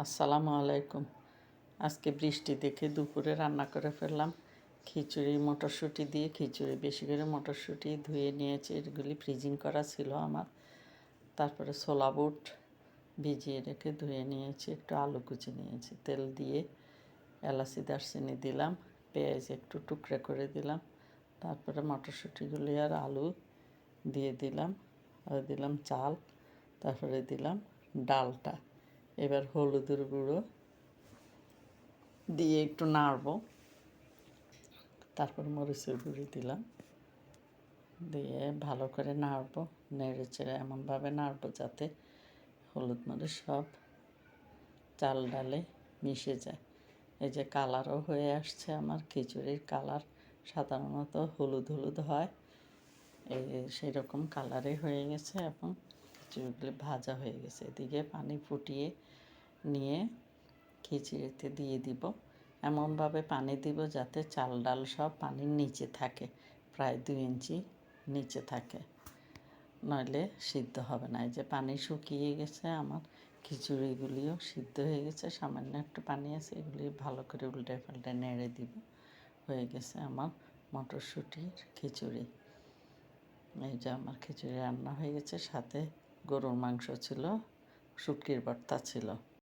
আসসালামু আলাইকুম। আজকে বৃষ্টি দেখে দুপুরে রান্না করে ফেললাম খিচুড়ি, মটরশুঁটি দিয়ে খিচুড়ি। বেশি করে মটরশুঁটি ধুয়ে নিয়েছি, এগুলি ফ্রিজিং করা ছিল আমার। তারপরে ছোলা বুট ভিজিয়ে রেখে ধুয়ে নিয়েছি, একটু আলু কুচি নিয়েছি, তেল দিয়ে এলাচি দারচিনি দিলাম, পেঁয়াজ একটু টুকরা করে দিলাম, তারপরে মটরশুঁটিগুলি আর আলু দিয়ে দিলাম, আর দিলাম চাল, তারপরে দিলাম ডালটা। এবার হলুদের গুঁড়ো দিয়ে একটু নাড়ব, তারপর মরিচের গুঁড়ি দিলাম, দিয়ে ভালো করে নাড়ব, নেড়ে চেড়ে এমনভাবে নাড়ব যাতে হলুদ মরিচ সব চাল ডালে মিশে যায়। এই যে কালারও হয়ে আসছে আমার খিচুড়ির কালার, সাধারণত হলুদ হলুদ হয়, এই সেই রকম কালারে হয়ে গেছে। এবং খিচুড়িগুলি ভাজা হয়ে গেছে। এদিকে পানি ফুটিয়ে নিয়ে খিচুড়িতে দিয়ে দিব। এমনভাবে পানি দিব যাতে চাল ডাল সব পানির নিচে থাকে, প্রায় 2 ইঞ্চি নিচে থাকে, নইলে সিদ্ধ হবে না। এই যে পানি শুকিয়ে গেছে, আমার খিচুড়িগুলিও সিদ্ধ হয়ে গেছে, সামান্য একটু পানি আছে, এগুলি ভালো করে উল্টে পাল্টে নেড়ে দিব। হয়ে গেছে আমার মটরশুঁটির খিচুড়ি। এই যে আমার খিচুড়ি রান্না হয়ে গেছে, সাথে গরুর মাংস ছিল, শুটকির ভর্তা ছিল।